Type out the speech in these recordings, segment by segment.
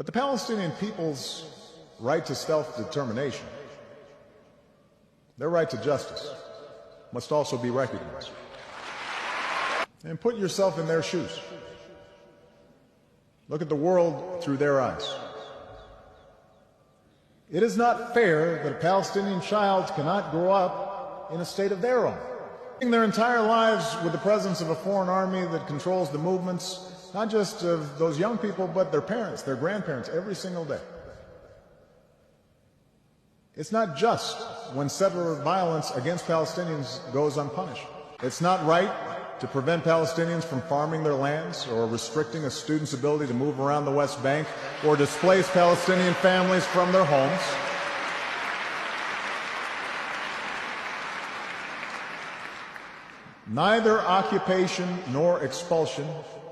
But the Palestinian people's right to self-determination, their right to justice, must also be recognized. And put yourself in their shoes. Look at the world through their eyes. It is not fair that a Palestinian child cannot grow up in a state of their own. Their entire lives with the presence of a foreign army that controls the movements, not just of those young people, but their parents, their grandparents, every single day. It's not just when settler violence against Palestinians goes unpunished. It's not right to prevent Palestinians from farming their lands or restricting a student's ability to move around the West Bank or displace Palestinian families from their homes. Neither occupation nor expulsion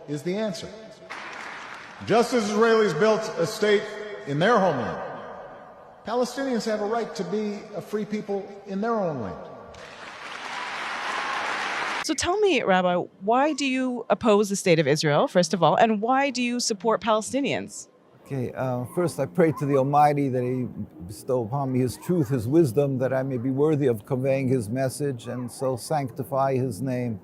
is the answer. Just as Israelis built a state in their homeland, Palestinians have a right to be a free people in their own land. So tell me, Rabbi, why do you oppose the state of Israel, first of all, and why do you support Palestinians? Okay, first I pray to the Almighty that He bestow upon me His truth, His wisdom, that I may be worthy of conveying His message and so sanctify His name.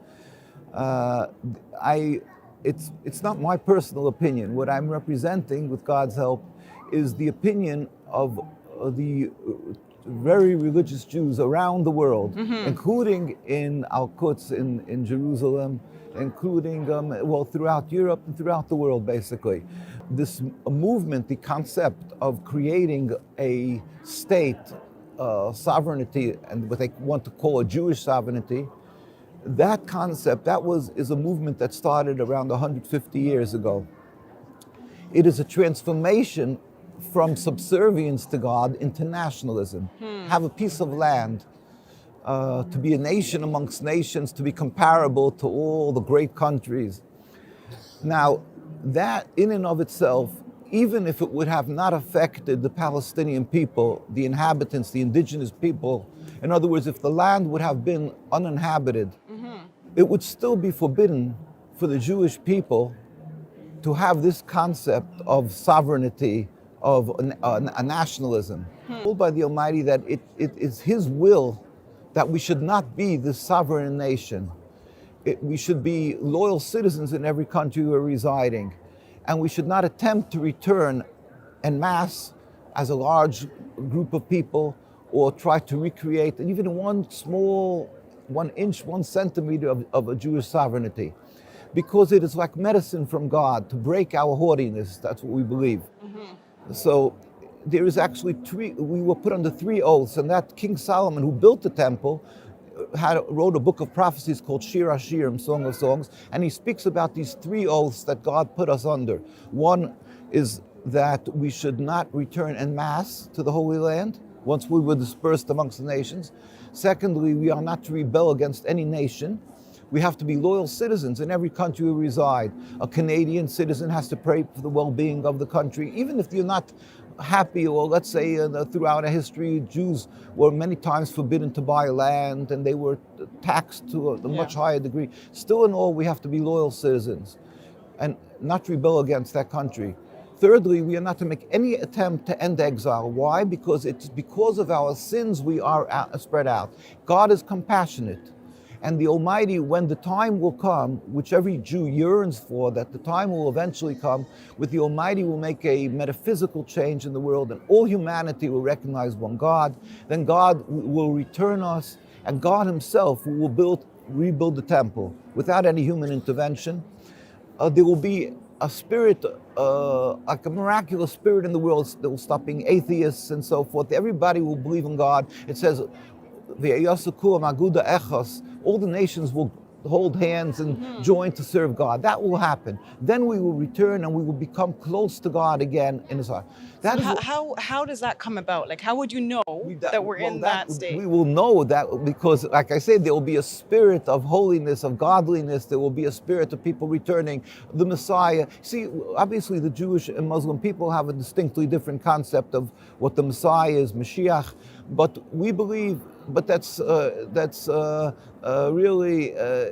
It's not my personal opinion. What I'm representing, with God's help, is the opinion of the very religious Jews around the world, including in Al-Quds in Jerusalem, including throughout Europe and throughout the world, basically. This movement, the concept of creating a state sovereignty, and what they want to call a Jewish sovereignty, that concept, is a movement that started around 150 years ago. It is a transformation from subservience to God into nationalism. Have a piece of land, to be a nation amongst nations, to be comparable to all the great countries. Now, that in and of itself, even if it would have not affected the Palestinian people, the inhabitants, the indigenous people, in other words, if the land would have been uninhabited, it would still be forbidden for the Jewish people to have this concept of sovereignty, of a nationalism. Told by the Almighty that it is His will that we should not be this sovereign nation. We should be loyal citizens in every country we're residing, and we should not attempt to return en masse as a large group of people, or try to recreate even one small, 1 inch, 1 centimeter of a Jewish sovereignty. Because it is like medicine from God to break our haughtiness. That's what we believe. So there is actually we were put under 3 oaths, and that King Solomon, who built the temple, wrote a book of prophecies called Shir HaShirim, Song of Songs, and he speaks about these 3 oaths that God put us under. One is that we should not return en masse to the Holy Land once we were dispersed amongst the nations. Secondly, we are not to rebel against any nation. We have to be loyal citizens in every country we reside. A Canadian citizen has to pray for the well-being of the country, even if you're not happy, or let's say throughout our history, Jews were many times forbidden to buy land and they were taxed to a much higher degree. Still in all, we have to be loyal citizens and not rebel against that country. Thirdly, we are not to make any attempt to end exile. Why? Because it's because of our sins we are spread out. God is compassionate. And the Almighty, when the time will come, which every Jew yearns for, that the time will eventually come, with the Almighty will make a metaphysical change in the world, and all humanity will recognize one God. Then God will return us, and God Himself will rebuild the temple without any human intervention. There will be a spirit, like a miraculous spirit in the world that will stop being atheists and so forth. Everybody will believe in God. It says, all the nations will hold hands and join to serve God. That will happen. Then we will return and we will become close to God again in His heart. That how does that come about? Like, how would you know that we're in that state? We will know that because, like I said, there will be a spirit of holiness, of godliness. There will be a spirit of people returning. The Messiah. See, obviously the Jewish and Muslim people have a distinctly different concept of what the Messiah is, Mashiach. But we believe, but that's really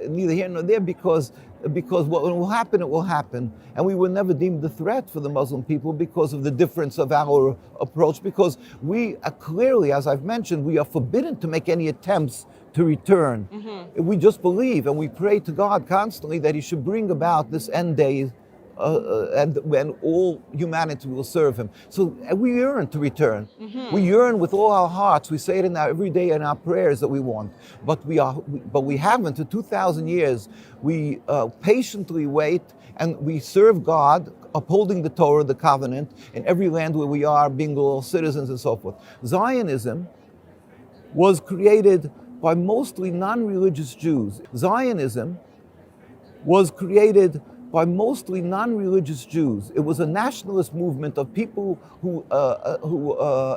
neither here nor there, because what will happen, it will happen. And we were never deemed a threat for the Muslim people because of the difference of our approach, because we are clearly, as I've mentioned, we are forbidden to make any attempts to return. We just believe and we pray to God constantly that He should bring about this end day, and when all humanity will serve Him. So we yearn to return. We yearn with all our hearts. We say it every day in our prayers that we want. But we haven't. For 2,000 years, we patiently wait and we serve God, upholding the Torah, the covenant, in every land where we are, being all citizens and so forth. Zionism was created by mostly non-religious Jews. Zionism was created by mostly non-religious Jews. It was a nationalist movement of people who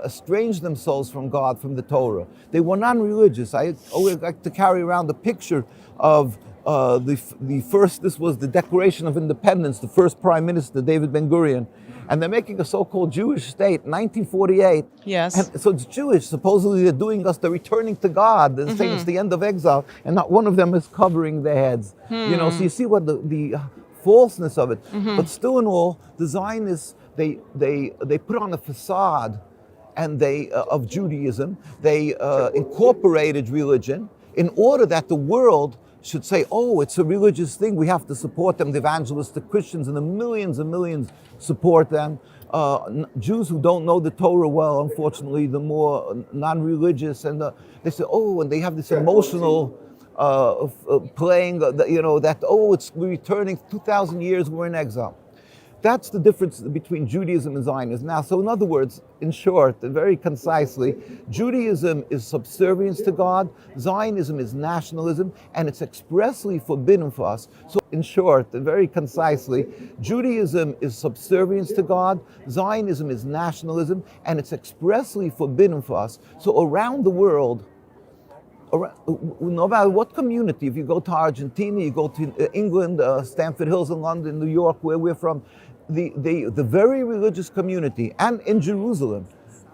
estranged themselves from God, from the Torah. They were non-religious. I always like to carry around a picture of the first, this was the Declaration of Independence, the first Prime Minister, David Ben-Gurion, and they're making a so-called Jewish state, 1948. Yes. And so it's Jewish. Supposedly they're returning to God. They're saying it's the end of exile, and not one of them is covering their heads. You know, so you see what the falseness of it. But still in all, the Zionists, they put on a facade and of Judaism. They incorporated religion in order that the world should say, oh, it's a religious thing, we have to support them. The evangelistic Christians and the millions and millions support them. Jews who don't know the Torah well, unfortunately, the more non-religious, and they say, oh, and they have this emotional playing, we're returning 2,000 years, we're in exile. That's the difference between Judaism and Zionism. Now, so in other words, in short, and very concisely, Judaism is subservience to God, Zionism is nationalism, and it's expressly forbidden for us. So in short, and very concisely, Judaism is subservience to God, Zionism is nationalism, and it's expressly forbidden for us. So around the world, no matter what community, if you go to Argentina, you go to England, Stamford Hills in London, New York, where we're from, the very religious community, and in Jerusalem,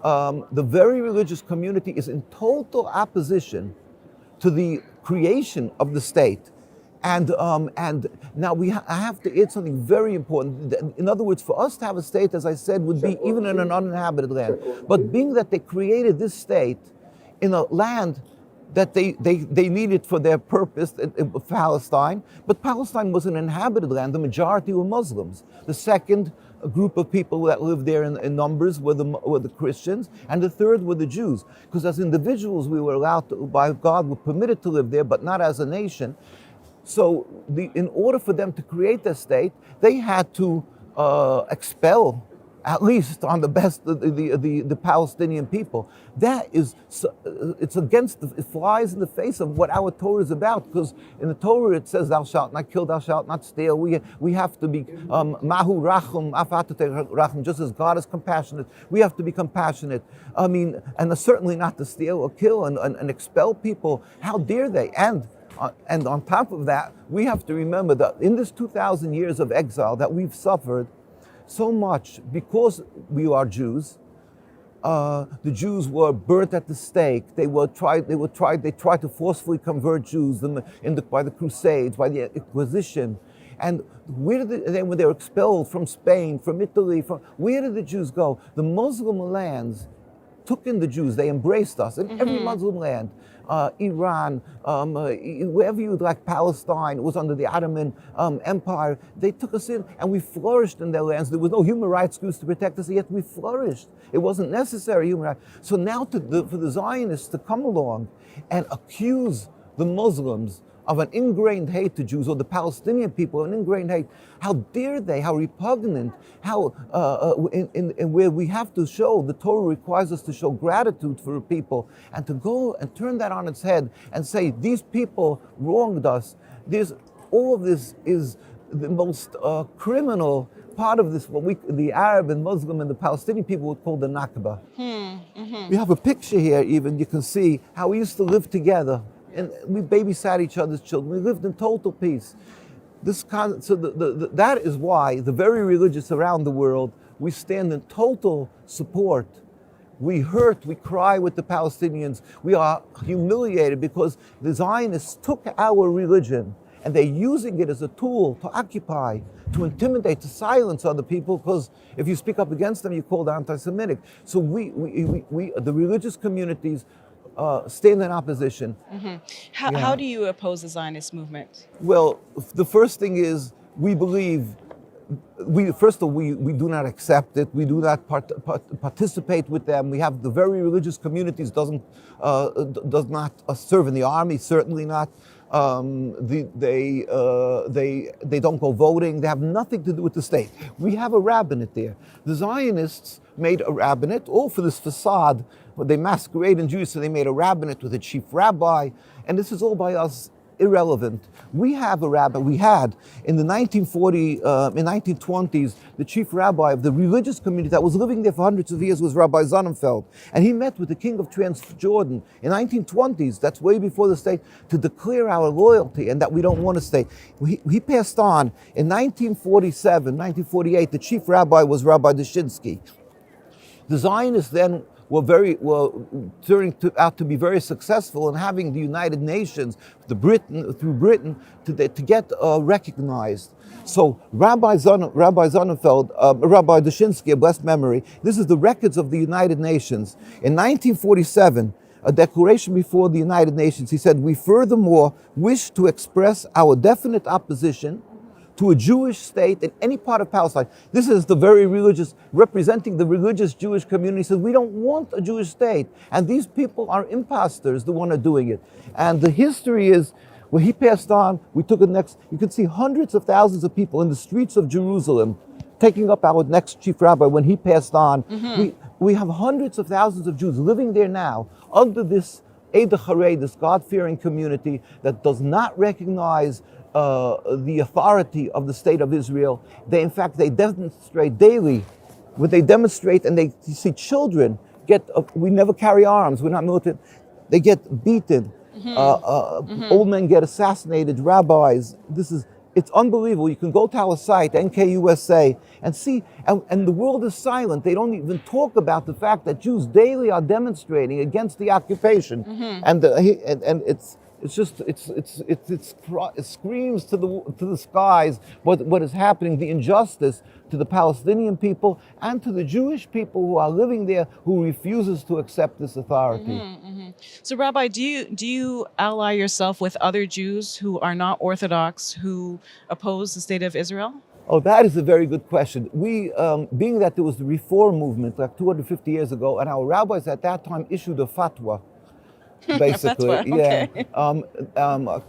the very religious community is in total opposition to the creation of the state. And now I have to add something very important. In other words, for us to have a state, as I said, would be even in an uninhabited land. But being that they created this state in a land that they needed for their purpose, Palestine. But Palestine was an inhabited land. The majority were Muslims. The second group of people that lived there in numbers were the Christians, and the third were the Jews. Because as individuals, we were allowed to, by God, were permitted to live there, but not as a nation. So in order for them to create their state, they had to expel, at least on the best, the Palestinian people. That is, it's it flies in the face of what our Torah is about, because in the Torah it says, thou shalt not kill, thou shalt not steal. We have to be, mahu rachum, rachum, just as God is compassionate, we have to be compassionate. I mean, and certainly not to steal or kill and expel people. How dare they? And on top of that, we have to remember that in this 2,000 years of exile that we've suffered, so much because we are Jews. The Jews were burnt at the stake. They tried to forcefully convert Jews by the Crusades, by the Inquisition. And when they were expelled from Spain, from Italy, where did the Jews go? The Muslim lands took in the Jews. They embraced us in every Muslim land. Iran, wherever you would like, Palestine, it was under the Ottoman Empire. They took us in and we flourished in their lands. There was no human rights groups to protect us, yet we flourished. It wasn't necessary human rights. So now for the Zionists to come along and accuse the Muslims of an ingrained hate to Jews, or the Palestinian people, an ingrained hate. How dare they? How repugnant? How where we have to show, the Torah requires us to show gratitude for people, and to go and turn that on its head and say these people wronged us. All of this is the most criminal part of this. What the Arab and Muslim and the Palestinian people would call the Nakba. We have a picture here. Even you can see how we used to live together. And we babysat each other's children. We lived in total peace. That is why the very religious around the world, we stand in total support we hurt, we cry with the Palestinians. We are humiliated because the Zionists took our religion and they're using it as a tool to occupy, to intimidate, to silence other people, because if you speak up against them, you're called anti-Semitic. So we the religious communities, stand in opposition. How do you oppose the Zionist movement? Well, the first thing is we believe, first of all, we do not accept it. We do not participate with them. We have the very religious communities does not serve in the army, certainly not. They don't go voting. They have nothing to do with the state. We have a rabbinate there. The Zionists made a rabbinate, all for this facade. They masquerade in Jews, so they made a rabbinate with a chief rabbi, and this is all by us irrelevant. We have a rabbi. We had in the 1920s, the chief rabbi of the religious community that was living there for hundreds of years was Rabbi Sonnenfeld, and he met with the king of Transjordan in 1920s. That's way before the state, to declare our loyalty and that we don't want a state. He passed on in 1947, 1948. The chief rabbi was Rabbi Dushinsky. The Zionists then were turning out to be very successful in having the United Nations, through Britain, to get recognized. So Rabbi Sonnenfeld, Rabbi Dushinsky, of blessed memory, this is the records of the United Nations. In 1947, a declaration before the United Nations, he said, "We furthermore wish to express our definite opposition to a Jewish state in any part of Palestine." This is the very religious, representing the religious Jewish community, says we don't want a Jewish state. And these people are imposters, the one are doing it. And the history is, when he passed on, we took it next, you could see hundreds of thousands of people in the streets of Jerusalem taking up our next chief rabbi when he passed on. We have hundreds of thousands of Jews living there now under this Eid Harei, this God-fearing community that does not recognize the authority of the state of Israel. In fact, they demonstrate daily. When they demonstrate and they see children we never carry arms, we're not military, they get beaten. Old men get assassinated, rabbis. It's unbelievable. You can go to our site, NKUSA, and see, and the world is silent. They don't even talk about the fact that Jews daily are demonstrating against the occupation. And it screams to the skies what is happening, the injustice to the Palestinian people and to the Jewish people who are living there, who refuses to accept this authority. So, Rabbi, do you ally yourself with other Jews who are not Orthodox, who oppose the state of Israel? Oh, that is a very good question. We, being that there was the Reform movement like 250 years ago, and our rabbis at that time issued a fatwa, basically. Okay.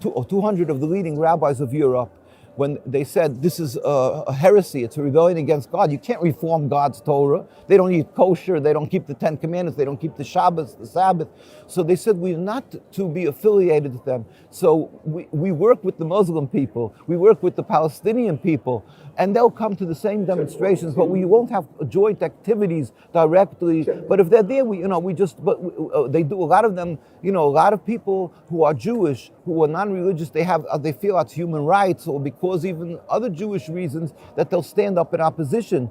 200 of the leading rabbis of Europe, when they said this is a heresy, it's a rebellion against God. You can't reform God's Torah. They don't eat kosher, they don't keep the 10 Commandments, they don't keep the Shabbos, the Sabbath. So they said we're not to be affiliated with them. So we work with the Muslim people, we work with the Palestinian people, and they'll come to the same demonstrations, but we won't have joint activities directly. But if they're there, they do. A lot of them, a lot of people who are Jewish, who are non-religious, they feel it's human rights, or because even other Jewish reasons, that they'll stand up in opposition.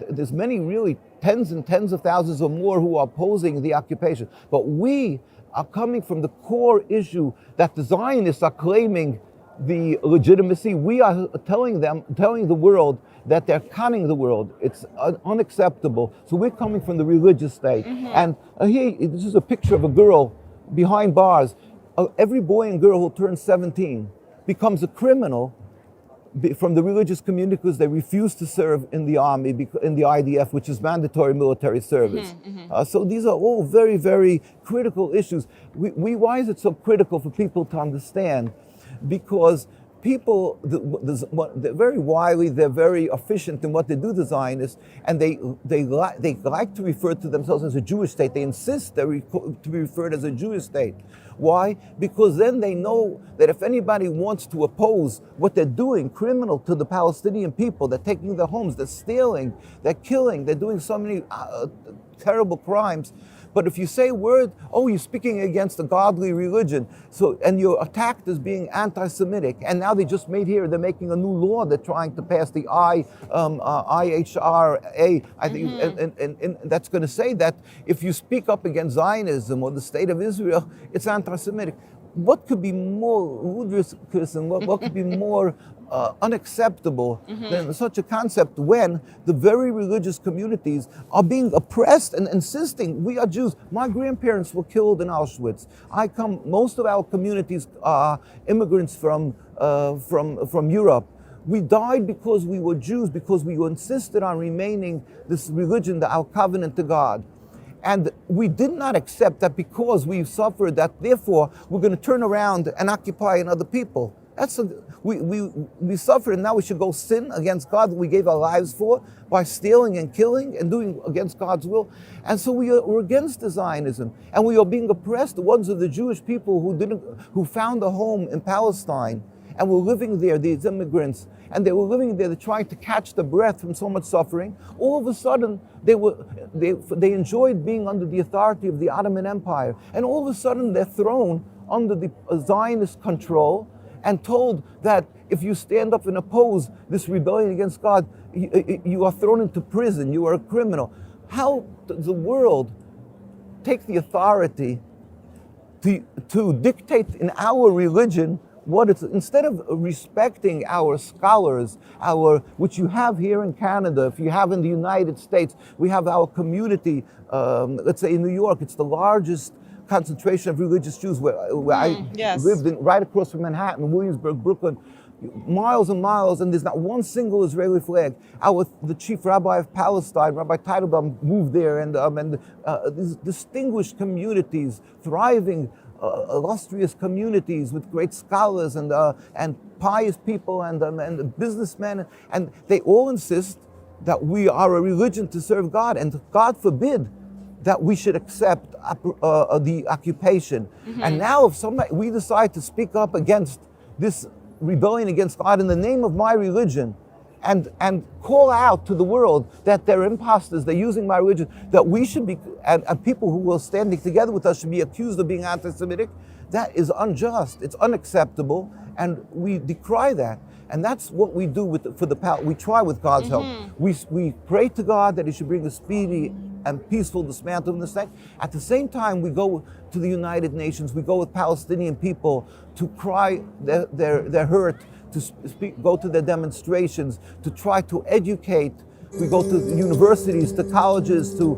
There's many, really tens and tens of thousands or more who are opposing the occupation. But we are coming from the core issue that the Zionists are claiming the legitimacy. We are telling the world that they're conning the world. It's unacceptable. So we're coming from the religious state. And here, this is a picture of a girl behind bars. Every boy and girl who turns 17 becomes a criminal from the religious community because they refuse to serve in the army, in the IDF, which is mandatory military service. So these are all very, very critical issues. Why is it so critical for people to understand? Because people, they're very wily, they're very efficient in what they do, the Zionists, and they like to refer to themselves as a Jewish state. They insist to be referred as a Jewish state. Why? Because then they know that if anybody wants to oppose what they're doing, criminal to the Palestinian people, they're taking their homes, they're stealing, they're killing, they're doing so many terrible crimes. But if you say a word, oh, you're speaking against a godly religion, so and you're attacked as being anti-Semitic, and now they just made here, they're making a new law, they're trying to pass the IHRA, I think, and that's going to say that if you speak up against Zionism or the state of Israel, it's anti-Semitic. What could be more ludicrous and what could be more unacceptable than such a concept when the very religious communities are being oppressed and insisting, we are Jews. My grandparents were killed in Auschwitz. Most of our communities are immigrants from Europe. We died because we were Jews, because we insisted on remaining this religion, our covenant to God. And we did not accept that because we suffered, that therefore we're going to turn around and occupy another people. We suffered, and now we should go sin against God that we gave our lives for by stealing and killing and doing against God's will. And so we're against the Zionism, and we are being oppressed. The ones of the Jewish people who found a home in Palestine and were living there, these immigrants, and they were living there, they're trying to catch the breath from so much suffering. All of a sudden, they enjoyed being under the authority of the Ottoman Empire, and all of a sudden they're thrown under the Zionist control and told that if you stand up and oppose this rebellion against God, you are thrown into prison, you are a criminal. How does the world take the authority to dictate in our religion what it's, instead of respecting our scholars, which you have here in Canada, if you have in the United States, we have our community, let's say in New York, it's the largest concentration of religious Jews where I lived right across from Manhattan, Williamsburg, Brooklyn, miles and miles, and there's not one single Israeli flag. The chief rabbi of Palestine, Rabbi Teitelbaum, moved there, and these distinguished communities, thriving, illustrious communities with great scholars and pious people and businessmen, and they all insist that we are a religion to serve God, and God forbid that we should accept the occupation. And now if we decide to speak up against this rebellion against God in the name of my religion, and call out to the world that they're imposters, they're using my religion, that we should be, and people who are standing together with us should be accused of being anti-Semitic, that is unjust, it's unacceptable, and we decry that. And that's what we do we try with God's help. We pray to God that He should bring a speedy and peaceful dismantling of the state. At the same time, we go to the United Nations, we go with Palestinian people to cry their hurt, to go to their demonstrations, to try to educate. We go to universities, to colleges, to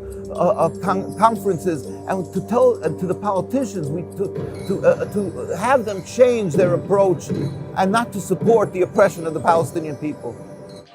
conferences, and to tell to the politicians, to have them change their approach and not to support the oppression of the Palestinian people.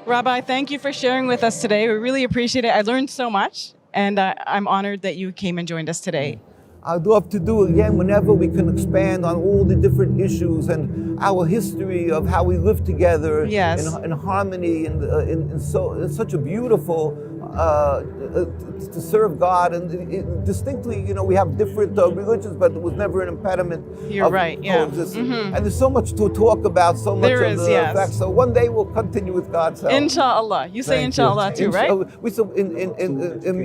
Rabbi, thank you for sharing with us today. We really appreciate it. I learned so much, and I'm honored that you came and joined us today. I'd love to do it again whenever we can expand on all the different issues and our history of how we live together in harmony and in such a beautiful to serve God, and distinctly, we have different religions, but it was never an impediment. You're right, yeah. And there's so much to talk about, so much there of is, the yes. facts. So one day we'll continue with God's help. Inshallah. You say inshallah too, right? We say in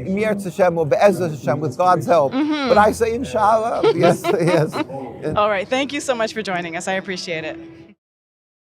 Miyartz Hashem or Be'ez Hashem, with God's help. But I say inshallah. Yes, yes. All right. Thank you so much for joining us. I appreciate it.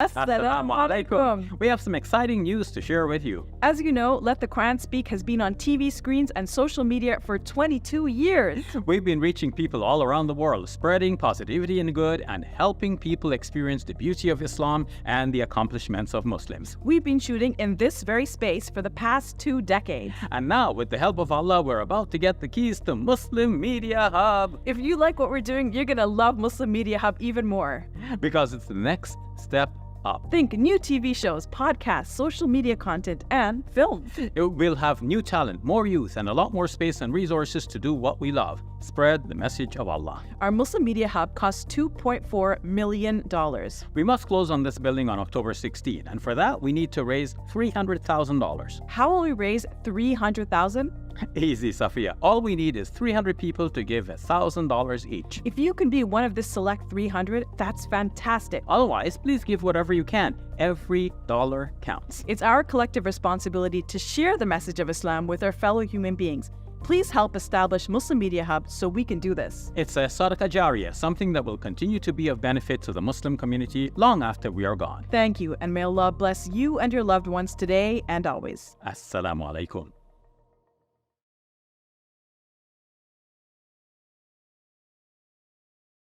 Assalamu alaikum. We have some exciting news to share with you. As you know, Let the Quran Speak has been on TV screens and social media for 22 years. We've been reaching people all around the world, spreading positivity and good, and helping people experience the beauty of Islam and the accomplishments of Muslims. We've been shooting in this very space for the past 2 decades. And now, with the help of Allah, we're about to get the keys to Muslim Media Hub. If you like what we're doing, you're gonna love Muslim Media Hub even more. Because it's the next step up. Think new TV shows, podcasts, social media content, and films. It will have new talent, more youth, and a lot more space and resources to do what we love. Spread the message of Allah. Our Muslim Media Hub costs $2.4 million. We must close on this building on October 16, and for that we need to raise $300,000. How will we raise $300,000? Easy, Safiya. All we need is 300 people to give $1,000 each. If you can be one of this select 300, that's fantastic. Otherwise, please give whatever you can. Every dollar counts. It's our collective responsibility to share the message of Islam with our fellow human beings. Please help establish Muslim Media Hub so we can do this. It's a sadaqah jariyah, something that will continue to be of benefit to the Muslim community long after we are gone. Thank you, and may Allah bless you and your loved ones today and always. Assalamu alaikum.